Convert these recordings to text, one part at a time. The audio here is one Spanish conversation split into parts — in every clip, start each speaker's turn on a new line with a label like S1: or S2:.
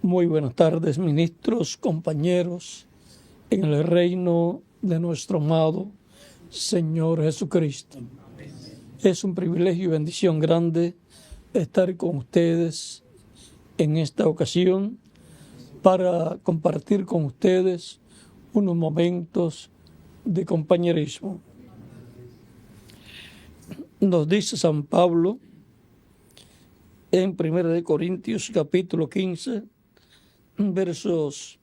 S1: Muy buenas tardes, ministros, compañeros, en el reino de nuestro amado Señor Jesucristo. Es un privilegio y bendición grande estar con ustedes en esta ocasión para compartir con ustedes unos momentos de compañerismo. Nos dice San Pablo en 1 Corintios capítulo 15, versos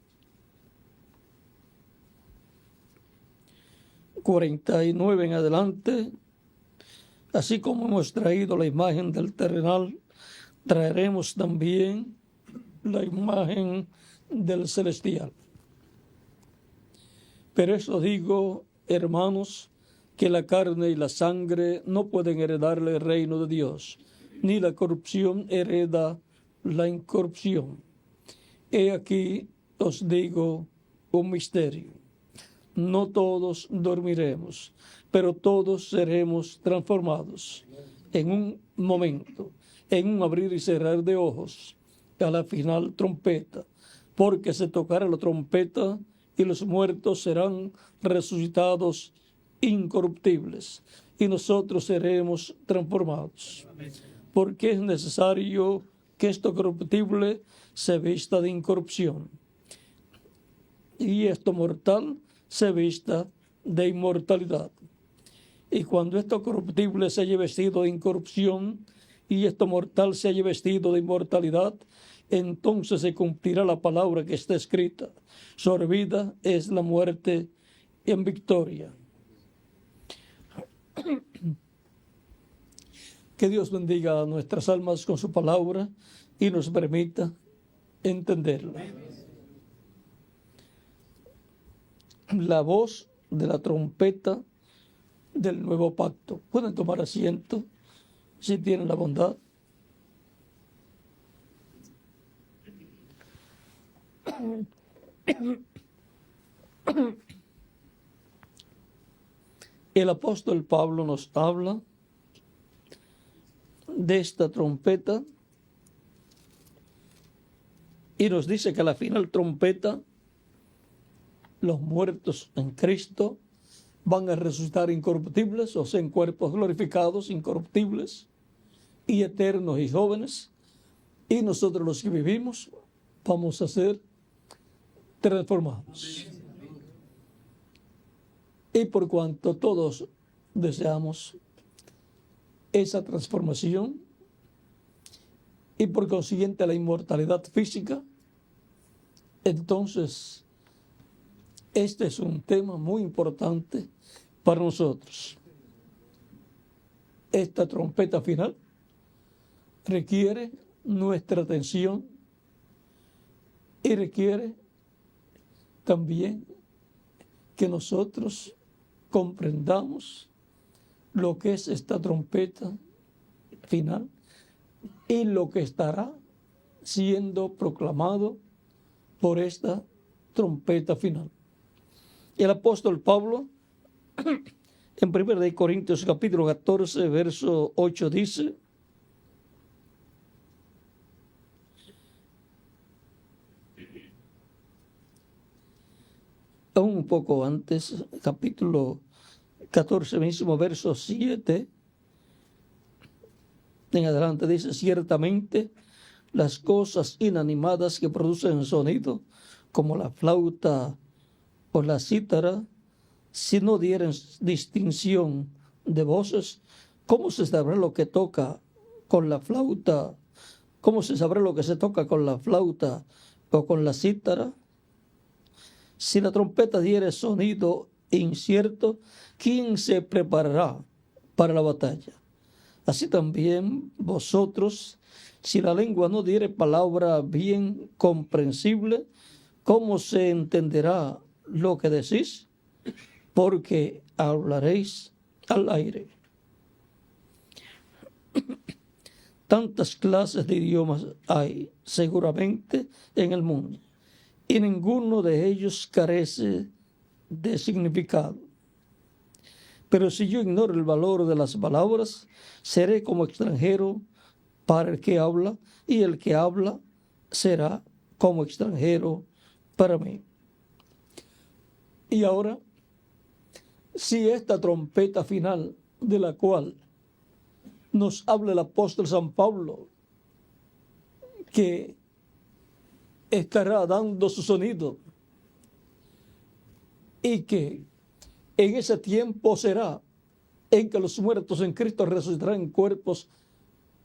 S1: 49 en adelante: así como hemos traído la imagen del terrenal, traeremos también la imagen del celestial. Pero eso digo, hermanos, que la carne y la sangre no pueden heredarle el reino de Dios, ni la corrupción hereda la incorrupción. He aquí os digo un misterio. No todos dormiremos, pero todos seremos transformados en un momento, en un abrir y cerrar de ojos, a la final trompeta, porque se tocará la trompeta y los muertos serán resucitados incorruptibles y nosotros seremos transformados. Porque es necesario que esto corruptible se vista de incorrupción y esto mortal se vista de inmortalidad. Y cuando esto corruptible se haya vestido de incorrupción y esto mortal se haya vestido de inmortalidad, entonces se cumplirá la palabra que está escrita: sorbida es la muerte en victoria. Que Dios bendiga nuestras almas con su palabra y nos permita entenderla. La voz de la trompeta del nuevo pacto. Pueden tomar asiento si tienen la bondad. El apóstol Pablo nos habla de esta trompeta y nos dice que a la final trompeta los muertos en Cristo van a resucitar incorruptibles, o sea, en cuerpos glorificados, incorruptibles y eternos y jóvenes, y nosotros los que vivimos vamos a ser transformados. Y por cuanto todos deseamos esa transformación y por consiguiente la inmortalidad física, entonces este es un tema muy importante para nosotros. Esta trompeta final requiere nuestra atención y requiere también que nosotros comprendamos lo que es esta trompeta final y lo que estará siendo proclamado por esta trompeta final. El apóstol Pablo, en 1 Corintios capítulo 14, verso 8, dice: aún un poco antes, capítulo 14, mismo verso 7 en adelante, dice: ciertamente las cosas inanimadas que producen sonido, como la flauta o la cítara, si no dieren distinción de voces, ¿cómo se sabrá lo que toca con la flauta? ¿Cómo se sabrá lo que se toca con la flauta o con la cítara? Si la trompeta diere sonido incierto, ¿quién se preparará para la batalla? Así también vosotros, si la lengua no diere palabra bien comprensible, ¿cómo se entenderá lo que decís? Porque hablaréis al aire. Tantas clases de idiomas hay seguramente en el mundo, y ninguno de ellos carece de significado. Pero si yo ignoro el valor de las palabras, seré como extranjero para el que habla, y el que habla será como extranjero para mí. Y ahora, si esta trompeta final de la cual nos habla el apóstol San Pablo, que estará dando su sonido y que en ese tiempo será en que los muertos en Cristo resucitarán en cuerpos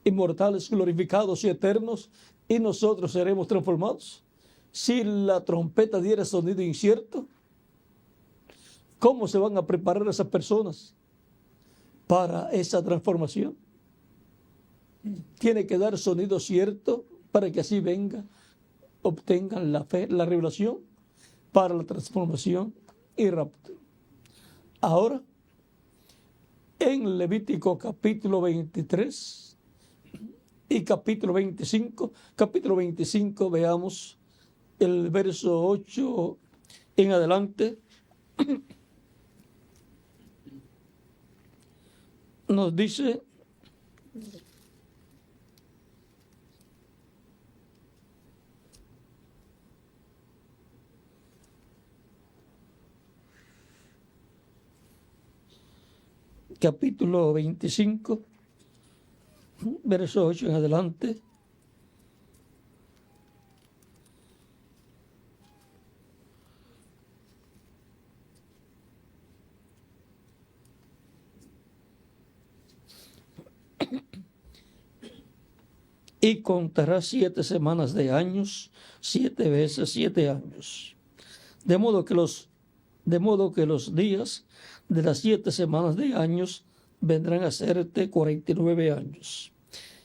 S1: inmortales, glorificados y eternos, y nosotros seremos transformados. Si la trompeta diera sonido incierto, ¿cómo se van a preparar esas personas para esa transformación? Tiene que dar sonido cierto para que así venga, obtengan la fe, la revelación para la transformación y rapto. Ahora, en Levítico capítulo 23 y capítulo 25, veamos el verso 8 en adelante, nos dice: capítulo 25, verso 8 en adelante. Y contará 7 semanas de años, 7 veces 7 años. De modo que los días de las 7 semanas de años vendrán a serte 49 años.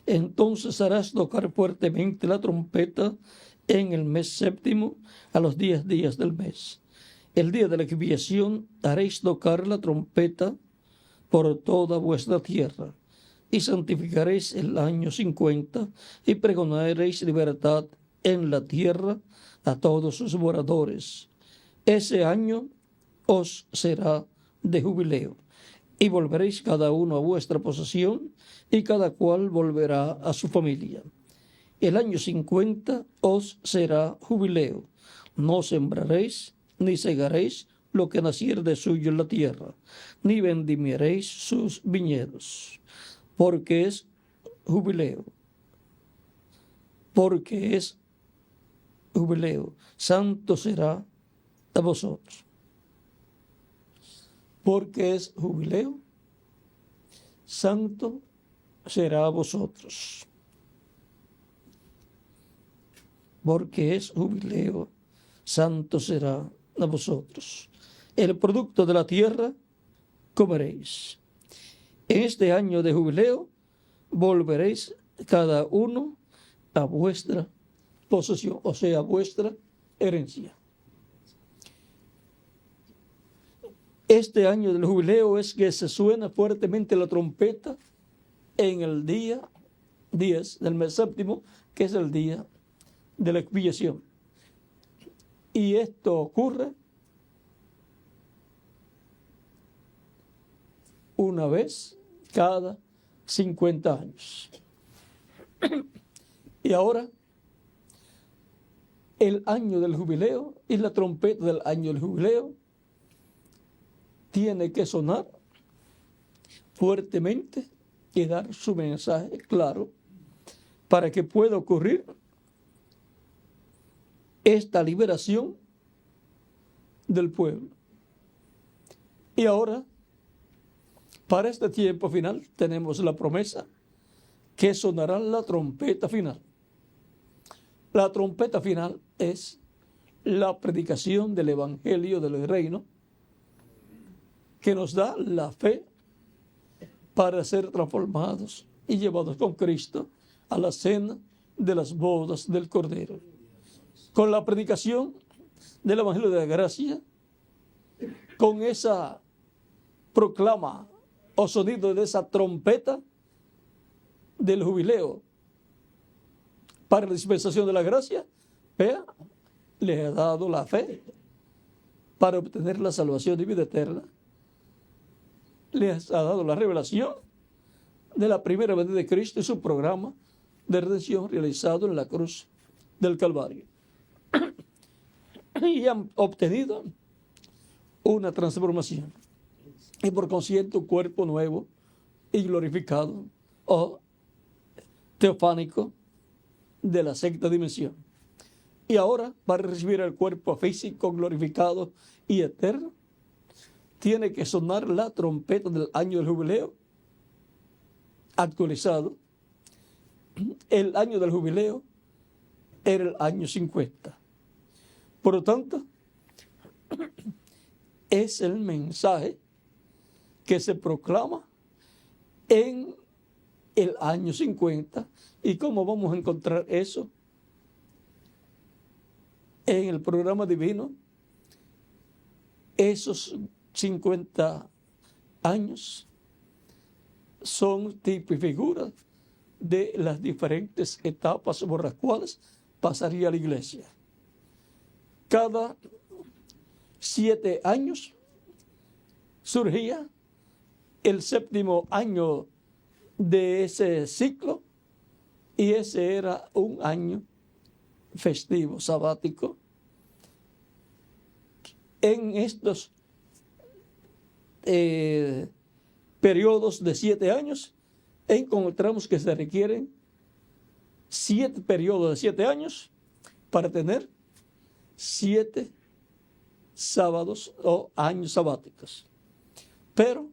S1: Entonces harás tocar fuertemente la trompeta en el mes séptimo, a los 10 días del mes. El día de la expiación haréis tocar la trompeta por toda vuestra tierra, y santificaréis el año 50, y pregonaréis libertad en la tierra a todos sus moradores. Ese año os será de jubileo, y volveréis cada uno a vuestra posesión, y cada cual volverá a su familia. El año 50 os será jubileo. No sembraréis, ni segaréis lo que naciere de suyo en la tierra, ni vendimiaréis sus viñedos, porque es jubileo. Porque es jubileo. Santo será a vosotros. Porque es jubileo, santo será a vosotros. Porque es jubileo, santo será a vosotros. El producto de la tierra comeréis. En este año de jubileo volveréis cada uno a vuestra posesión, o sea, a vuestra herencia. Este año del jubileo es que se suena fuertemente la trompeta en el día 10 del mes séptimo, que es el día de la expiación. Y esto ocurre una vez cada 50 años. Y ahora, el año del jubileo y la trompeta del año del jubileo tiene que sonar fuertemente y dar su mensaje claro para que pueda ocurrir esta liberación del pueblo. Y ahora, para este tiempo final, tenemos la promesa que sonará la trompeta final. La trompeta final es la predicación del Evangelio del Reino, que nos da la fe para ser transformados y llevados con Cristo a la cena de las bodas del Cordero. Con la predicación del Evangelio de la Gracia, con esa proclama o sonido de esa trompeta del jubileo para la dispensación de la gracia, vea, le ha dado la fe para obtener la salvación y vida eterna. Les ha dado la revelación de la primera venida de Cristo y su programa de redención realizado en la cruz del Calvario. y han obtenido una transformación. Y por consiguiente un cuerpo nuevo y glorificado o teofánico de la sexta dimensión. Y ahora, para recibir el cuerpo físico glorificado y eterno, tiene que sonar la trompeta del año del jubileo actualizado. El año del jubileo era el año 50. Por lo tanto, es el mensaje que se proclama en el año 50. ¿Y cómo vamos a encontrar eso? En el programa divino, esos 50 años son tipo y figura de las diferentes etapas por las cuales pasaría la iglesia. Cada 7 años surgía el 7º año de ese ciclo, y ese era un año festivo, sabático. En estos periodos de 7 años, encontramos que se requieren 7 periodos de 7 años para tener 7 sábados o años sabáticos. Pero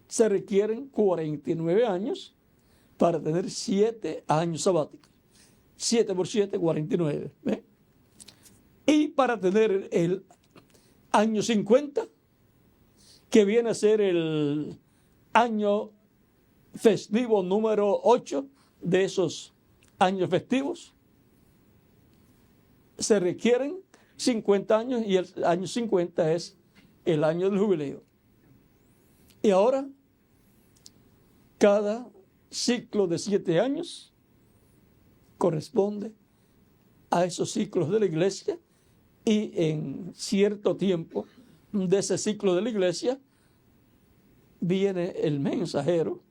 S1: se requieren 49 años para tener 7 años sabáticos. 7 por 7, 49. ¿Ve? Y para tener el año 50, que viene a ser el año festivo número 8 de esos años festivos, se requieren 50 años, y el año 50 es el año del jubileo. Y ahora, cada ciclo de 7 años corresponde a esos ciclos de la iglesia, y en cierto tiempo de ese ciclo de la iglesia viene el mensajero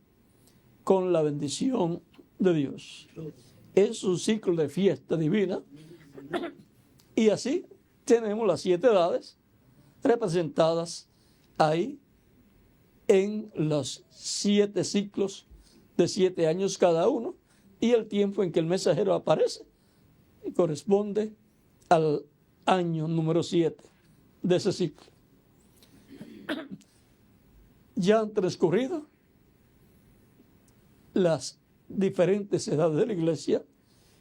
S1: con la bendición de Dios. Es un ciclo de fiesta divina, y así tenemos las 7 edades representadas ahí en los 7 ciclos de 7 años cada uno, y el tiempo en que el mensajero aparece corresponde al año número 7 de ese ciclo. Ya han transcurrido las diferentes edades de la iglesia,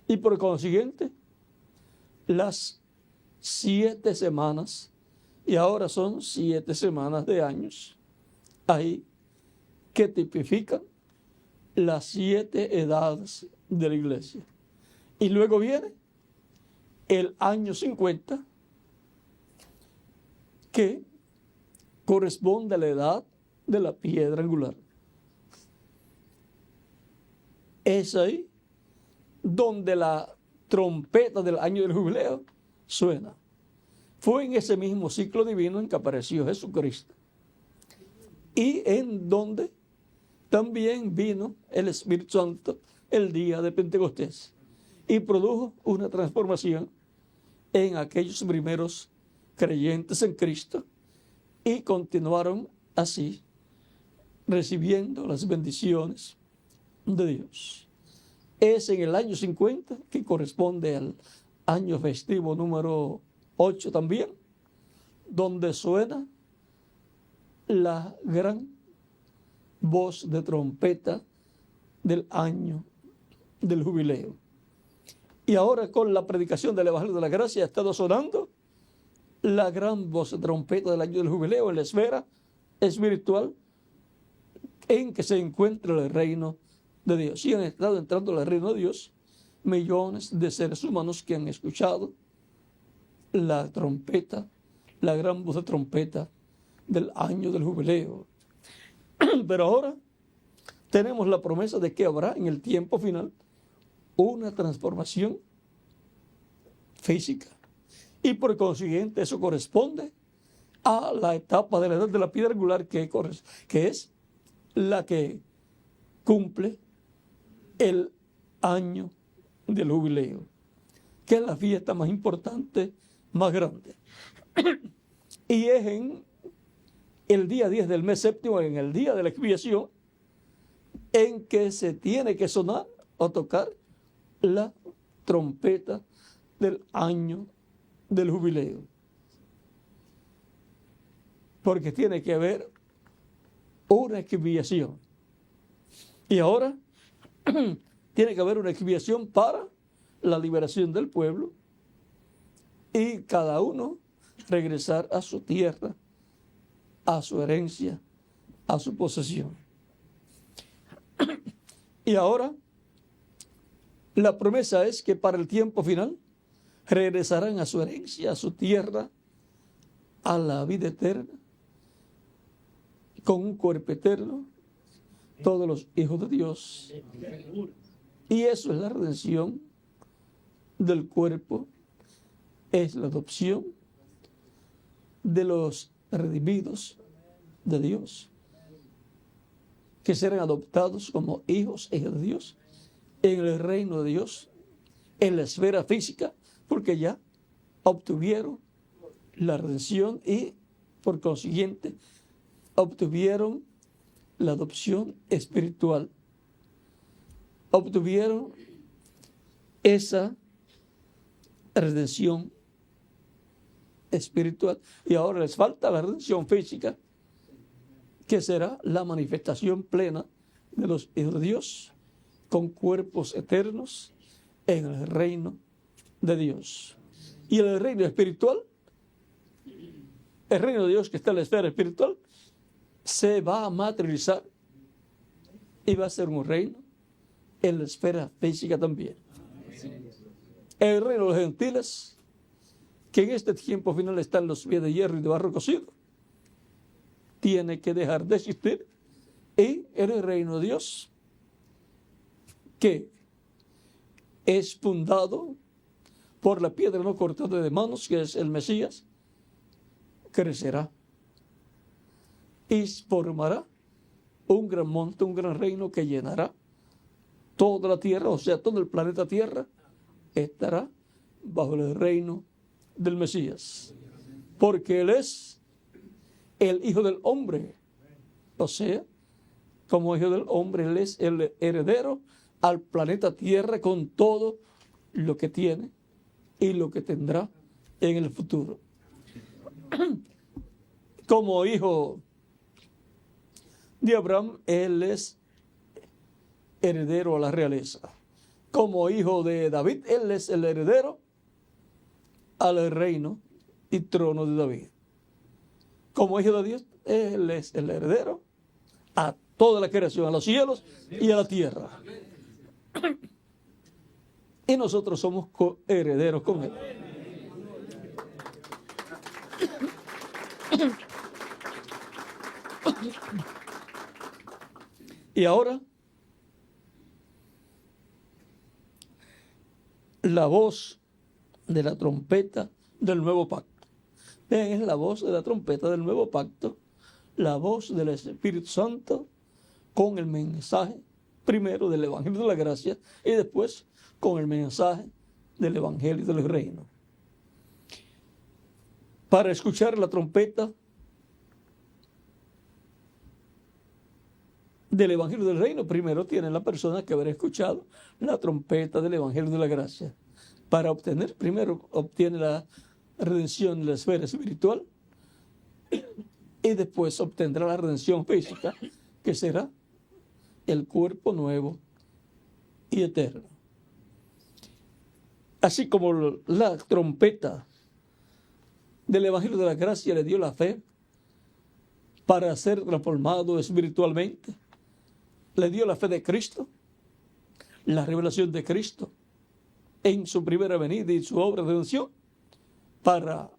S1: y por consiguiente las 7 semanas, y ahora son 7 semanas de años ahí que tipifican las 7 edades de la iglesia. Y luego viene el año 50, que corresponde a la edad de la piedra angular. Es ahí donde la trompeta del año del jubileo suena. Fue en ese mismo ciclo divino en que apareció Jesucristo, y en donde también vino el Espíritu Santo el día de Pentecostés, y produjo una transformación en aquellos primeros creyentes en Cristo, y continuaron así recibiendo las bendiciones de Dios. Es en el año 50, que corresponde al año festivo número 8 también, donde suena la gran voz de trompeta del año del jubileo. Y ahora, con la predicación del Evangelio de la Gracia, ha estado sonando la gran voz de trompeta del año del jubileo en la esfera espiritual en que se encuentra el reino de Dios. Y han estado entrando al reino de Dios millones de seres humanos que han escuchado la trompeta, la gran voz de trompeta del año del jubileo. Pero ahora tenemos la promesa de que habrá en el tiempo final una transformación física, y por consiguiente eso corresponde a la etapa de la edad de la piedra angular, que es la que cumple el año del jubileo, que es la fiesta más importante, más grande. Y es en el día 10 del mes séptimo, en el día de la expiación, en que se tiene que sonar o tocar la trompeta del año del jubileo. Porque tiene que haber una expiación. Y ahora tiene que haber una expiación para la liberación del pueblo y cada uno regresar a su tierra, a su herencia, a su posesión. Y ahora la promesa es que para el tiempo final regresarán a su herencia, a su tierra, a la vida eterna, con un cuerpo eterno, todos los hijos de Dios. Y eso es la redención del cuerpo, es la adopción de los redimidos de Dios, que serán adoptados como hijos e hijas de Dios en el reino de Dios, en la esfera física, porque ya obtuvieron la redención y por consiguiente obtuvieron la adopción espiritual, obtuvieron esa redención espiritual y ahora les falta la redención física, que será la manifestación plena de los hijos de Dios con cuerpos eternos en el reino de Dios. Y en el reino espiritual, el reino de Dios que está en la esfera espiritual, se va a materializar y va a ser un reino en la esfera física también. El reino de los gentiles, que en este tiempo final están los pies de hierro y de barro cocido, tiene que dejar de existir, y en el reino de Dios, que es fundado por la piedra no cortada de manos, que es el Mesías, crecerá y formará un gran monte, un gran reino que llenará toda la tierra, o sea, todo el planeta Tierra estará bajo el reino del Mesías, porque Él es el Hijo del Hombre, o sea, como Hijo del Hombre, Él es el heredero al planeta Tierra con todo lo que tiene y lo que tendrá en el futuro. Como hijo de Abraham, Él es heredero a la realeza. Como hijo de David, Él es el heredero al reino y trono de David. Como hijo de Dios, Él es el heredero a toda la creación, a los cielos y a la tierra. Y nosotros somos coherederos con Él. Y ahora, la voz de la trompeta del nuevo pacto. Vean, es la voz de la trompeta del nuevo pacto, la voz del Espíritu Santo con el mensaje primero del Evangelio de la Gracia y después con el mensaje del Evangelio del Reino. Para escuchar la trompeta del Evangelio del Reino, primero tiene la persona que haber escuchado la trompeta del Evangelio de la Gracia. Para obtener, primero obtiene la redención de la esfera espiritual y después obtendrá la redención física, que será el cuerpo nuevo y eterno. Así como la trompeta del Evangelio de la Gracia le dio la fe para ser transformado espiritualmente, le dio la fe de Cristo, la revelación de Cristo en su primera venida y su obra de redención, para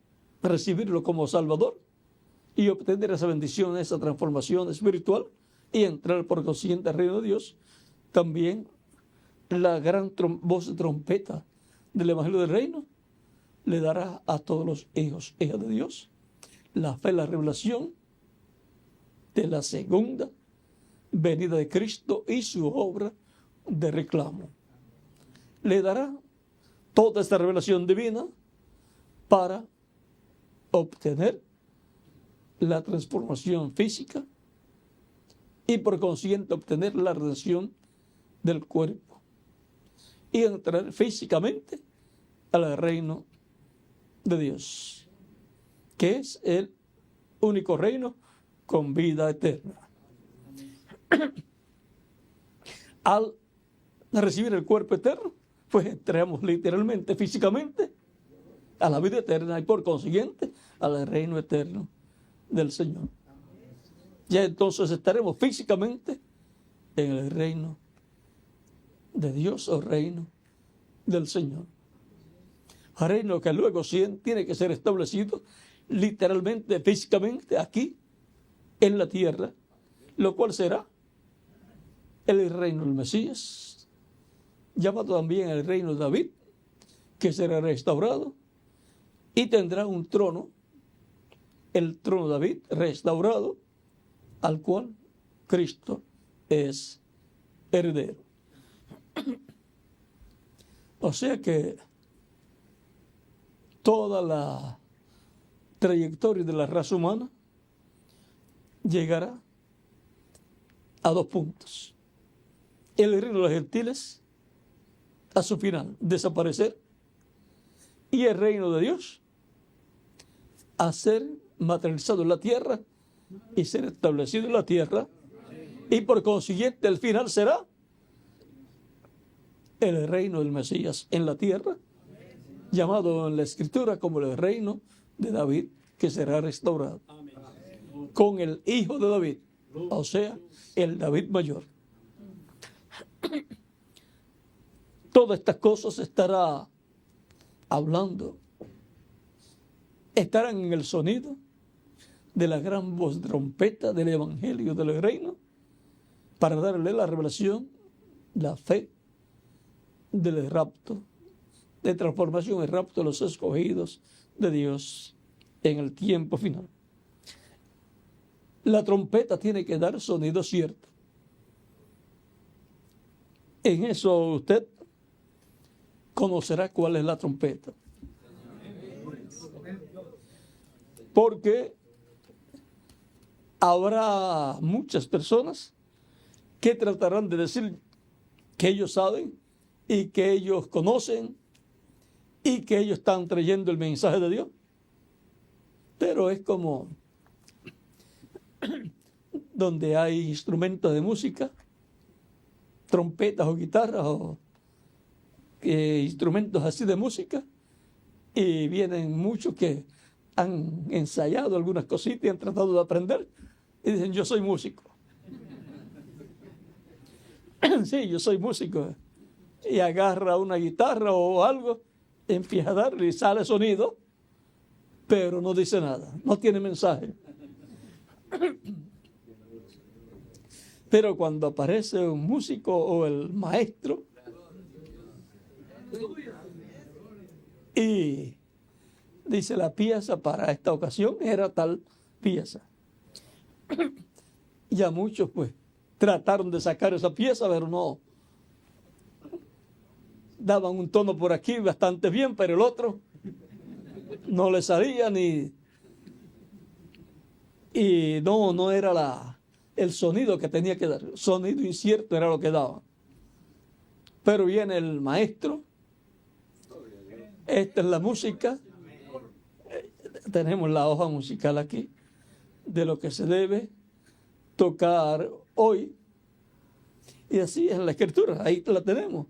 S1: recibirlo como Salvador y obtener esa bendición, esa transformación espiritual y entrar por consiguiente al reino de Dios. También la gran voz de trompeta del Evangelio del Reino le dará a todos los hijos e hijas de Dios la fe, la revelación de la segunda venida de Cristo y su obra de reclamo. Le dará toda esta revelación divina para obtener la transformación física y por consiguiente obtener la redención del cuerpo y entrar físicamente al reino de Dios, que es el único reino con vida eterna. Al recibir el cuerpo eterno, pues entramos literalmente, físicamente, a la vida eterna y por consiguiente al reino eterno del Señor. Ya entonces estaremos físicamente en el reino de Dios o reino del Señor. Reino que luego tiene que ser establecido literalmente, físicamente, aquí en la tierra, lo cual será el reino del Mesías, llamado también el reino de David, que será restaurado y tendrá un trono, el trono de David restaurado, al cual Cristo es heredero. O sea que toda la trayectoria de la raza humana llegará a 2 puntos. El reino de los gentiles a su final, desaparecer, y el reino de Dios a ser materializado en la tierra y ser establecido en la tierra, y por consiguiente el final será el reino del Mesías en la tierra, llamado en la Escritura como el reino de David, que será restaurado con el hijo de David, o sea, el David mayor. Todas estas cosas estarán en el sonido de la gran voz de trompeta del evangelio del reino, para darle la revelación, la fe del rapto, de transformación, el rapto de los escogidos de Dios en el tiempo final. La trompeta tiene que dar sonido cierto. En eso usted conocerá cuál es la trompeta. Porque habrá muchas personas que tratarán de decir que ellos saben y que ellos conocen y que ellos están trayendo el mensaje de Dios. Pero es como donde hay instrumentos de música, trompetas o guitarras o instrumentos así de música, y vienen muchos que han ensayado algunas cositas y han tratado de aprender y dicen: yo soy músico. Sí, yo soy músico. Y agarra una guitarra o algo, empieza a darle y sale sonido, pero no dice nada, no tiene mensaje. Pero cuando aparece un músico o el maestro y dice: la pieza para esta ocasión era tal pieza. Ya muchos pues trataron de sacar esa pieza, pero no. Daban un tono por aquí bastante bien, pero el otro no le salía y no era el sonido que tenía que dar. Sonido incierto era lo que daba. Pero viene el maestro. Esta es la música. Tenemos la hoja musical aquí de lo que se debe tocar hoy. Y así es la Escritura, ahí la tenemos.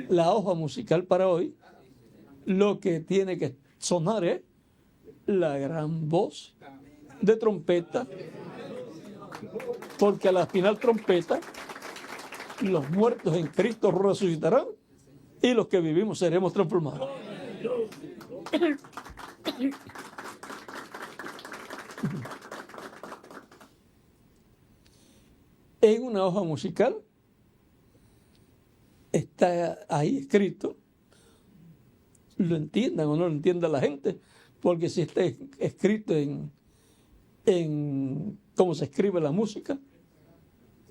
S1: La hoja musical para hoy, lo que tiene que sonar es la gran voz de trompeta, porque a la final trompeta los muertos en Cristo resucitarán y los que vivimos seremos transformados. En una hoja musical está ahí escrito, lo entiendan o no lo entienda la gente, porque si está escrito en cómo se escribe la música,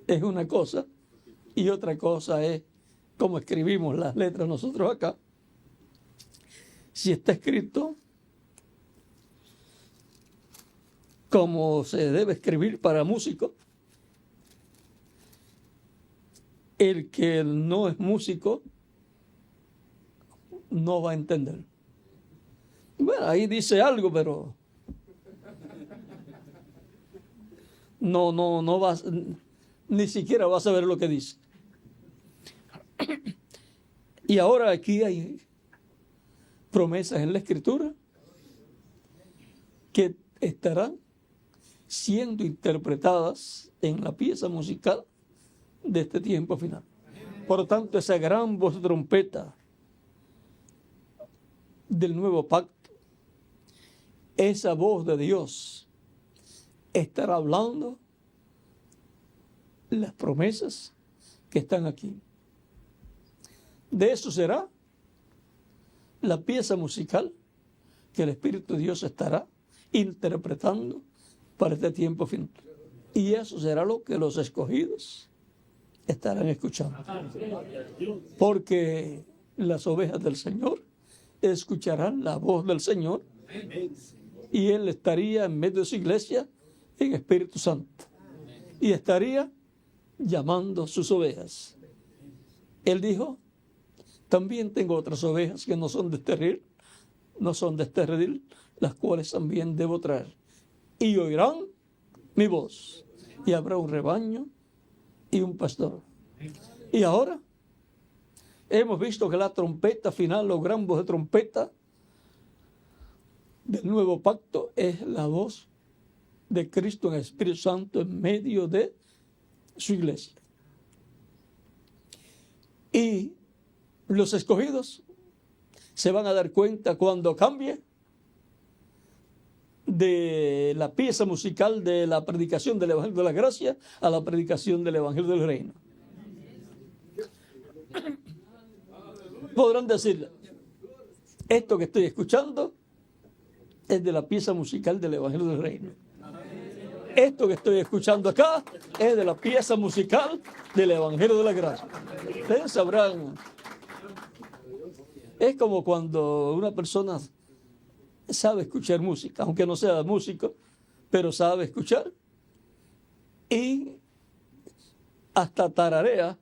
S1: es una cosa, y otra cosa es cómo escribimos las letras nosotros acá. si está escrito como se debe escribir para músico, el que no es músico no va a entender. Bueno, ahí dice algo, pero no va, ni siquiera va a saber lo que dice. Y ahora aquí hay promesas en la Escritura que estarán siendo interpretadas en la pieza musical de este tiempo final. Por lo tanto, esa gran voz de trompeta del nuevo pacto, esa voz de Dios estará hablando las promesas que están aquí. De eso será la pieza musical que el Espíritu de Dios estará interpretando para este tiempo final. Y eso será lo que los escogidos estarán escuchando. Porque las ovejas del Señor escucharán la voz del Señor y Él estaría en medio de su iglesia en Espíritu Santo y estaría llamando sus ovejas. Él dijo: también tengo otras ovejas que no son de este redil, las cuales también debo traer. Y oirán mi voz, y habrá un rebaño y un pastor. Y ahora hemos visto que la trompeta final, la gran voz de trompeta del nuevo pacto, es la voz de Cristo en el Espíritu Santo en medio de su iglesia. Y los escogidos se van a dar cuenta cuando cambie de la pieza musical de la predicación del Evangelio de la Gracia a la predicación del Evangelio del Reino. Podrán decir: esto que estoy escuchando es de la pieza musical del Evangelio del Reino. Esto que estoy escuchando acá es de la pieza musical del Evangelio de la Gracia. Ustedes sabrán. Es como cuando una persona sabe escuchar música, aunque no sea músico, pero sabe escuchar y hasta tararea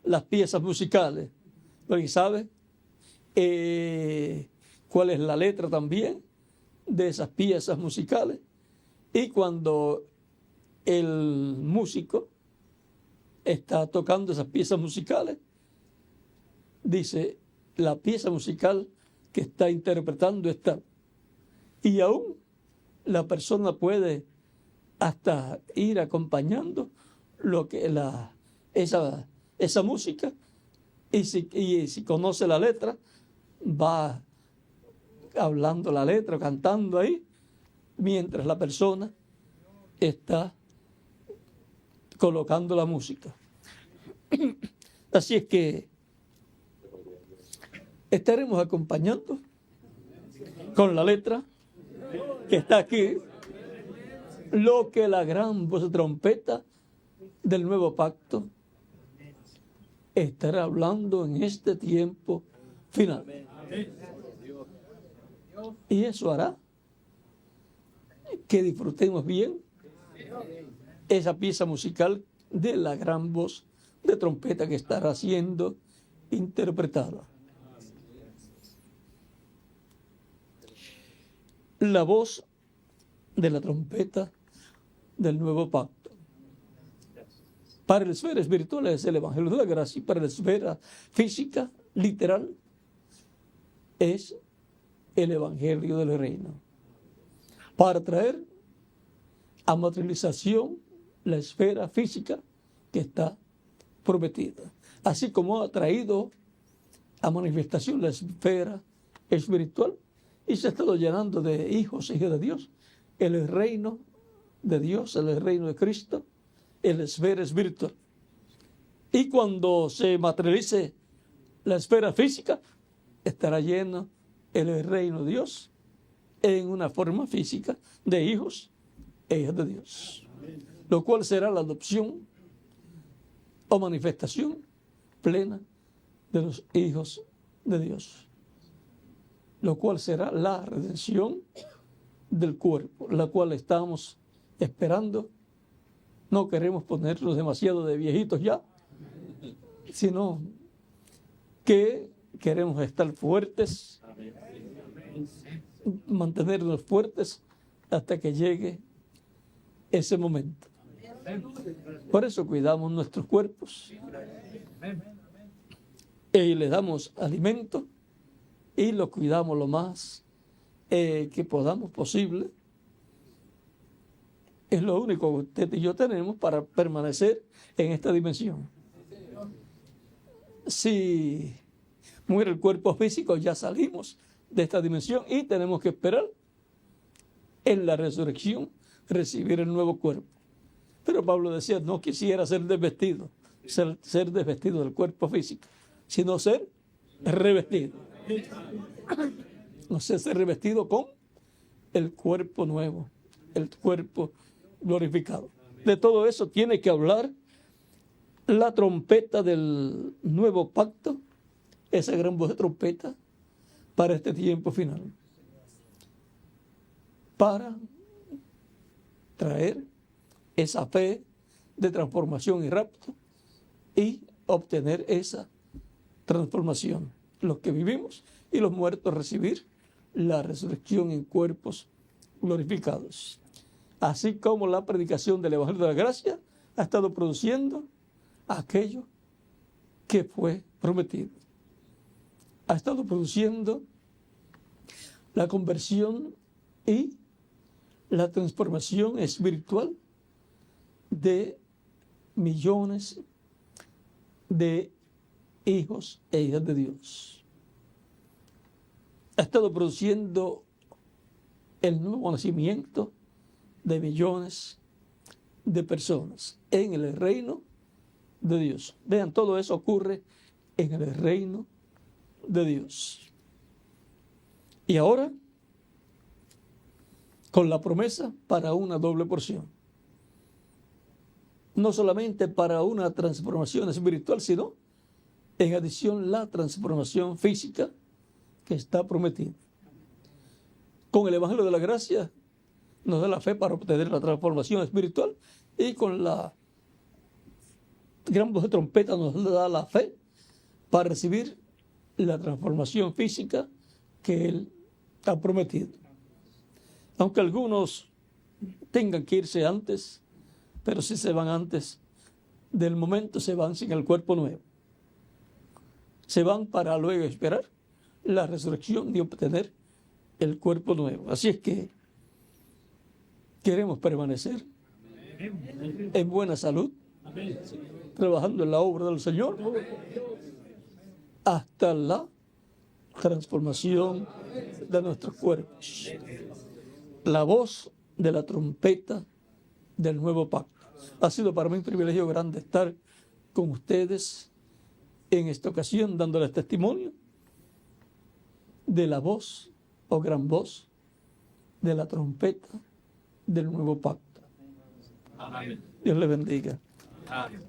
S1: las piezas musicales, porque sabe cuál es la letra también de esas piezas musicales. Y cuando el músico está tocando esas piezas musicales, dice: la pieza musical que está interpretando está. Y aún la persona puede hasta ir acompañando lo que esa música, y si conoce la letra, va hablando la letra, cantando ahí, mientras la persona está colocando la música. Así es que estaremos acompañando con la letra que está aquí lo que la gran voz de trompeta del nuevo pacto estará hablando en este tiempo final. Y eso hará que disfrutemos bien esa pieza musical de la gran voz de trompeta que estará siendo interpretada. La voz de la trompeta del nuevo pacto. Para la esfera espiritual es el Evangelio de la Gracia, y para la esfera física, literal, es el Evangelio del Reino. Para traer a materialización la esfera física que está prometida, así como ha traído a manifestación la esfera espiritual, y se ha estado llenando de hijos e hijas de Dios, el reino de Dios, el reino de Cristo, en la esfera espiritual. Y cuando se materialice la esfera física, estará lleno el reino de Dios en una forma física de hijos e hijas de Dios, lo cual será la adopción o manifestación plena de los hijos de Dios. lo cual será la redención del cuerpo, la cual estamos esperando. No queremos ponernos demasiado de viejitos ya, sino que queremos estar fuertes, mantenernos fuertes hasta que llegue ese momento. Por eso cuidamos nuestros cuerpos y les damos alimento y los cuidamos lo más que podamos posible. Es lo único que usted y yo tenemos para permanecer en esta dimensión. Si muere el cuerpo físico, ya salimos de esta dimensión y tenemos que esperar en la resurrección recibir el nuevo cuerpo. Pero Pablo decía, no quisiera ser desvestido del cuerpo físico, sino ser revestido. No sé, ser revestido con el cuerpo nuevo, el cuerpo glorificado. De todo eso tiene que hablar la trompeta del nuevo pacto, esa gran voz de trompeta para este tiempo final, para traer esa fe de transformación y rapto y obtener esa transformación. Los que vivimos y los muertos recibir la resurrección en cuerpos glorificados. Así como la predicación del Evangelio de la Gracia ha estado produciendo aquello que fue prometido. Ha estado produciendo la conversión y la transformación espiritual de millones de hijos e hijas de Dios. Ha estado produciendo el nuevo nacimiento de millones de personas en el reino de Dios. Vean, todo eso ocurre en el reino de Dios. Y ahora, con la promesa para una doble porción. No solamente para una transformación espiritual, sino en adición la transformación física que está prometida. Con el Evangelio de la Gracia nos da la fe para obtener la transformación espiritual y con la gran voz de trompeta nos da la fe para recibir la transformación física que Él ha prometido. Aunque algunos tengan que irse antes, pero si se van antes del momento, se van sin el cuerpo nuevo. Se van para luego esperar la resurrección y obtener el cuerpo nuevo. Así es que queremos permanecer en buena salud, trabajando en la obra del Señor, hasta la transformación de nuestros cuerpos. La voz de la trompeta del nuevo pacto. Ha sido para mí un privilegio grande estar con ustedes en esta ocasión, dándoles testimonio de la voz o gran voz de la trompeta del nuevo pacto. Amén. Dios les bendiga. Amén.